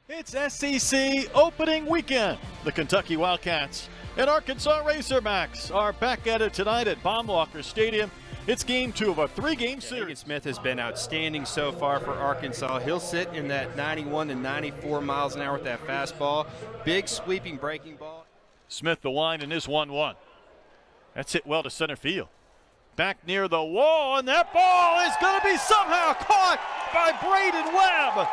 It's SEC opening weekend. The Kentucky Wildcats and Arkansas Razorbacks are back at it tonight at Baum Stadium. It's game 2 of a 3-game series. Smith has been outstanding so far for Arkansas. He'll sit in that 91 to 94 miles an hour with that fastball. Big sweeping breaking ball. Smith the wind in his 1-1. That's hit well to center field. Back near the wall, and that ball is going to be somehow caught by Braden Webb.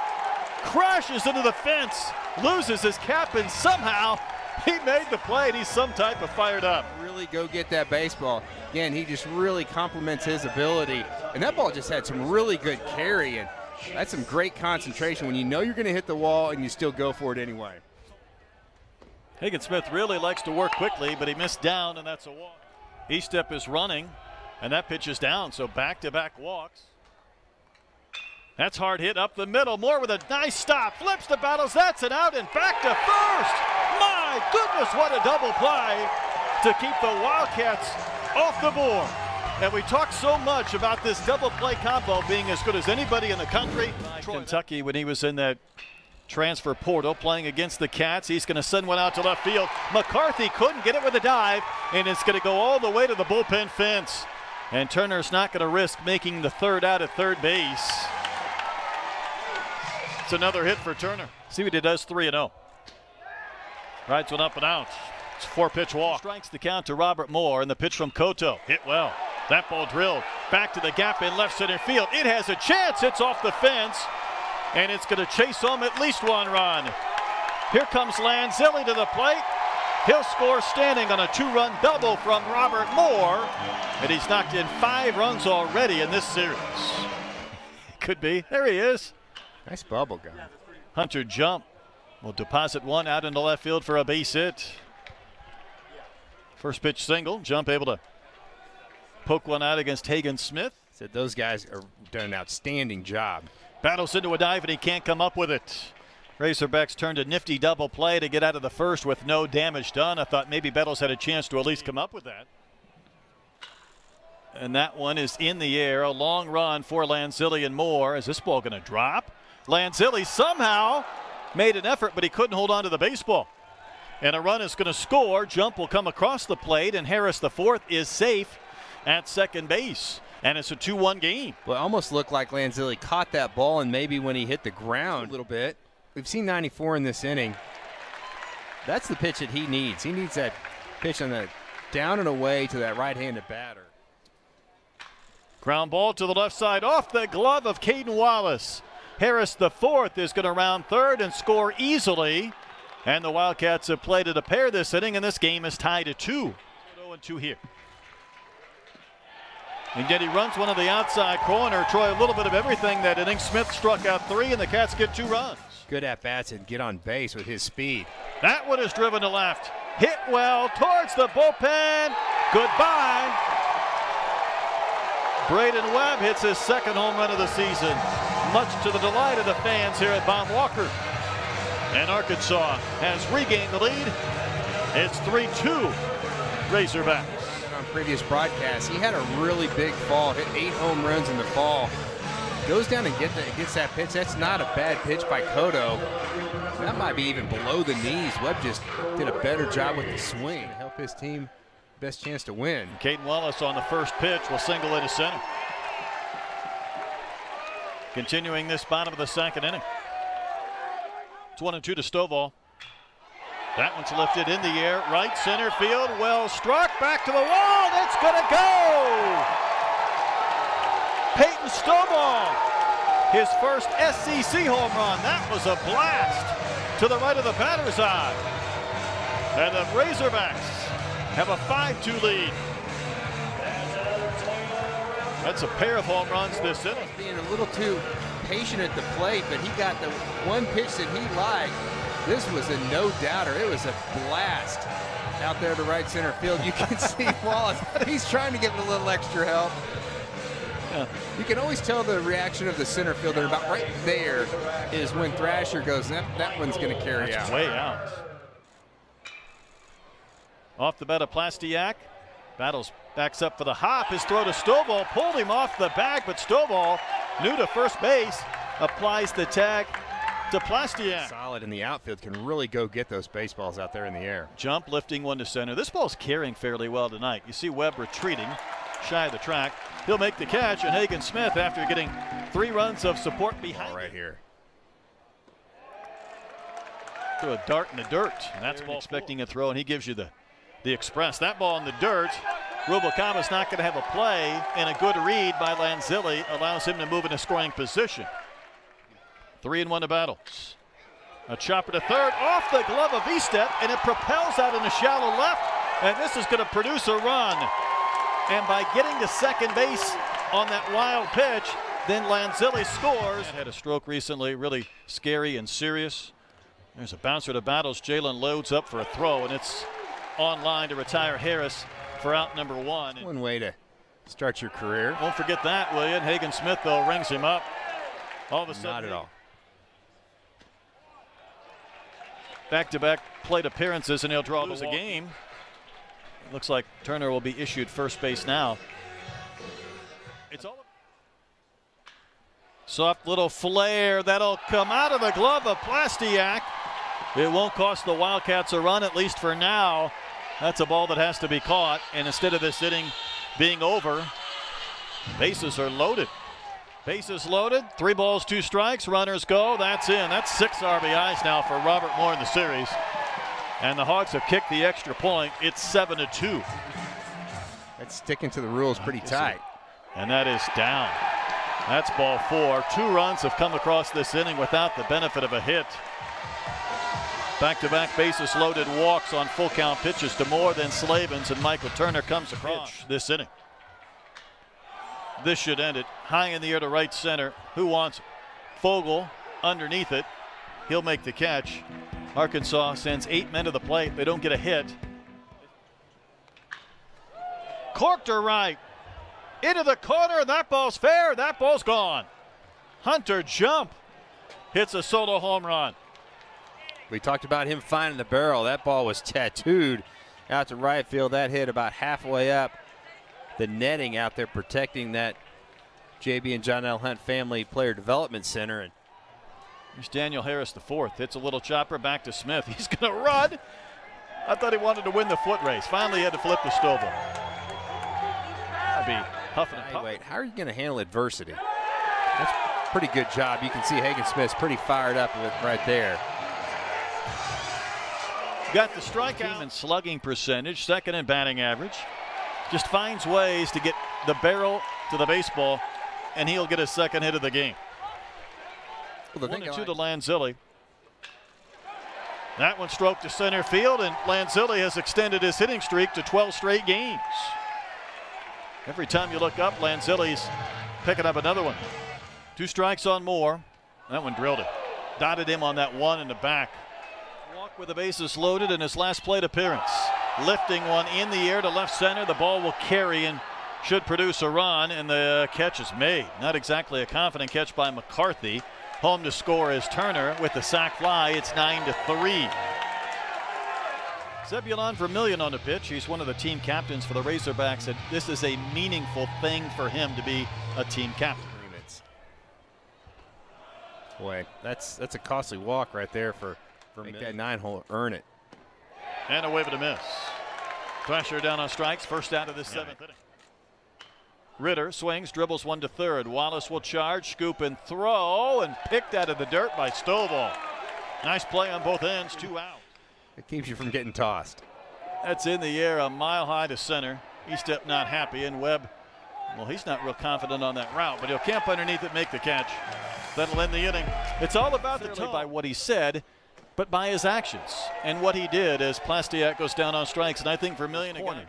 Crashes into the fence, loses his cap, and somehow he made the play, and he's some type of fired up. Really go get that baseball. Again, he just really complements his ability. And that ball just had some really good carry, and that's some great concentration when you know you're going to hit the wall and you still go for it anyway. Smith really likes to work quickly, but he missed down, and that's a walk. Estep is running, and that pitch is down, so back-to-back walks. That's hard hit up the middle. Moore with a nice stop. Flips the Battles. That's an out and back to first. My goodness, what a double play to keep the Wildcats off the board. And we talk so much about this double play combo being as good as anybody in the country. Kentucky, when he was in that transfer portal playing against the Cats, he's going to send one out to left field. McCarthy couldn't get it with a dive, and it's going to go all the way to the bullpen fence. And Turner's not going to risk making the third out at third base. It's another hit for Turner. See what he does, 3-0. Rides one up and out. It's a 4-pitch walk. Strikes the count to Robert Moore, and the pitch from Cotto. Hit well. That ball drilled back to the gap in left center field. It has a chance. It's off the fence, and it's going to chase home at least one run. Here comes Lanzilli to the plate. He'll score standing on a 2-run double from Robert Moore, and he's knocked in 5 runs already in this series. Could be. There he is. Nice bubble gun. Hunter Jump will deposit one out into left field for a base hit. First pitch single. Jump able to poke one out against Hagen Smith. Said those guys are done an outstanding job. Battles into a dive, and he can't come up with it. Razorbacks turned a nifty double play to get out of the first with no damage done. I thought maybe Battles had a chance to at least come up with that. And that one is in the air. A long run for Lanzilli and Moore. Is this ball going to drop? Lanzilli somehow made an effort, but he couldn't hold on to the baseball. And a run is going to score. Jump will come across the plate, and Harris, the fourth, is safe at second base. And it's a 2-1 game. Well, it almost looked like Lanzilli caught that ball, and maybe when he hit the ground a little bit. We've seen 94 in this inning. That's the pitch that he needs. He needs that pitch on the down and away to that right-handed batter. Ground ball to the left side off the glove of Caden Wallace. Harris, the fourth, is going to round third and score easily. And the Wildcats have played it a pair this inning, and this game is tied at 2. 0-2 here. And yet he runs one of the outside corner. Troy, a little bit of everything that inning. Smith struck out 3, and the Cats get 2 runs. Good at-bats and get on base with his speed. That one is driven to left. Hit well towards the bullpen. Goodbye. Braden Webb hits his second home run of the season, much to the delight of the fans here at Baum. And Arkansas has regained the lead. It's 3-2 Razorbacks. On previous broadcasts, he had a really big fall, hit 8 home runs in the fall. Goes down and gets that pitch. That's not a bad pitch by Cotto. That might be even below the knees. Webb just did a better job with the swing to help his team best chance to win. Caden Wallace on the first pitch will single into center. Continuing this bottom of the second inning. It's 1-2 to Stovall. That one's lifted in the air, right center field, well struck, back to the wall, that's gonna go! Peyton Stovall, his first SEC home run. That was a blast to the right of the batter's eye. And the Razorbacks have a 5-2 lead. That's a pair of home runs this inning. Being a little too patient at the plate, but he got the one pitch that he liked. This was a no-doubter. It was a blast out there to right center field. You can see Wallace. He's trying to give it a little extra help. Yeah. You can always tell the reaction of the center fielder. About right there is when Thrasher goes, that one's going to carry out. Way out. Off the bat of Plastiak. Battles backs up for the hop. His throw to Stovall pulled him off the bag, but Stovall, new to first base, applies the tag to Plastiak. Solid in the outfield, can really go get those baseballs out there in the air. Jump, lifting one to center. This ball's carrying fairly well tonight. You see Webb retreating, shy of the track. He'll make the catch, and Hagen Smith, after getting 3 runs of support behind right here. Threw a dart in the dirt. And that's ball expecting a throw, and he gives you the express. That ball in the dirt. Rubalcama's not going to have a play, and a good read by Lanzilli allows him to move in a scoring position. 3-1 to Battles. A chopper to third off the glove of Estep, and it propels out in a shallow left, and this is going to produce a run. And by getting to second base on that wild pitch, then Lanzilli scores. Had a stroke recently, really scary and serious. There's a bouncer to Battles. Jalen loads up for a throw, and it's on line to retire Harris for out number 1. One way to start your career. Won't forget that, will you? Hagen Smith, though, rings him up. All of a sudden, not at all. Back-to-back plate appearances, and he'll draw the game. Looks like Turner will be issued first base now. It's all soft little flare that'll come out of the glove of Plastiak. It won't cost the Wildcats a run, at least for now. That's a ball that has to be caught, and instead of this inning being over, bases are loaded. Bases loaded, 3 balls, 2 strikes, runners go, that's in. That's 6 RBIs now for Robert Moore in the series. And the Hogs have kicked the extra point. It's 7-2. That's sticking to the rules pretty tight. And that is down. That's ball 4. 2 runs have come across this inning without the benefit of a hit. Back-to-back bases loaded walks on full count pitches to Moore, then Slavens, and Michael Turner comes across this inning. This should end it. High in the air to right center. Who wants it? Fogel underneath it. He'll make the catch. Arkansas sends 8 men to the plate. They don't get a hit. Corked her right. Into the corner. That ball's fair. That ball's gone. Hunter Jump hits a solo home run. We talked about him finding the barrel. That ball was tattooed out to right field. That hit about halfway up the netting out there, protecting that JB and John L. Hunt Family Player Development Center. And here's Daniel Harris, the 4th. Hits a little chopper back to Smith. He's going to run. I thought he wanted to win the foot race. Finally, he had to flip the Stovall. That'd be huffing and puffing. Wait, how are you going to handle adversity? That's a pretty good job. You can see Hagen Smith's pretty fired up right there. Got the strikeout and slugging percentage, 2nd in batting average. Just finds ways to get the barrel to the baseball, and he'll get a 2nd hit of the game. Well, 1-2 to Lanzilli. That one stroked to center field, and Lanzilli has extended his hitting streak to 12 straight games. Every time you look up, Lanzilli's picking up another one. 2 strikes on Moore. That one drilled it. Dotted him on that one in the back. Walk with the bases loaded in his last plate appearance. Lifting one in the air to left center. The ball will carry and should produce a run, and the catch is made. Not exactly a confident catch by McCarthy. Home to score is Turner with the sac fly. It's 9-3. Zebulon Vermillion on the pitch. He's one of the team captains for the Razorbacks, and this is a meaningful thing for him to be a team captain. Boy, that's a costly walk right there for make that 9-hole earn it. And a wave and a miss. Thrasher down on strikes, first out of this 7th inning. Ritter swings, dribbles one to third. Wallace will charge, scoop and throw, and picked out of the dirt by Stovall. Nice play on both ends, 2 out. It keeps you from getting tossed. That's in the air, a mile high to center. Estep not happy, and Webb, well, he's not real confident on that route, but he'll camp underneath it, make the catch. That'll end the inning. It's all about the tone by what he said, but by his actions and what he did as Plastiak goes down on strikes, and I think Vermillion again.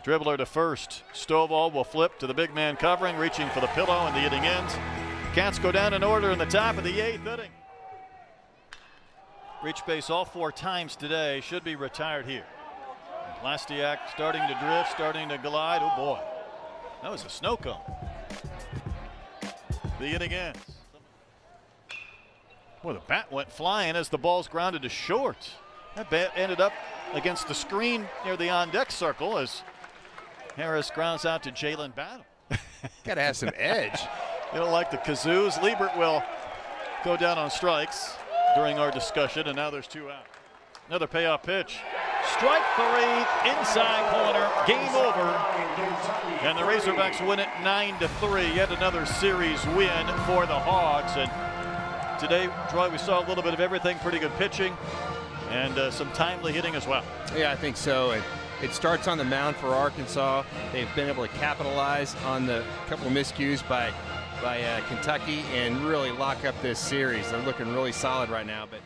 Dribbler to first. Stovall will flip to the big man covering, reaching for the pillow, and the inning ends. Cats go down in order in the top of the 8th inning. Reach base all 4 times today. Should be retired here. Plastiak starting to drift, starting to glide. Oh boy, that was a snow cone. The inning ends. Well, the bat went flying as the ball's grounded to short. That bat ended up against the screen near the on-deck circle as Harris grounds out to Jalen Battle. Got to have some edge. You don't like the kazoos? Liebert will go down on strikes during our discussion, and now there's 2 out. Another payoff pitch. Strike 3, inside corner, game over. And the Razorbacks win it 9-3. Yet another series win for the Hogs. And today, Troy, we saw a little bit of everything, pretty good pitching, and some timely hitting as well. Yeah, I think so. It starts on the mound for Arkansas. They've been able to capitalize on the couple of miscues by Kentucky and really lock up this series. They're looking really solid right now. But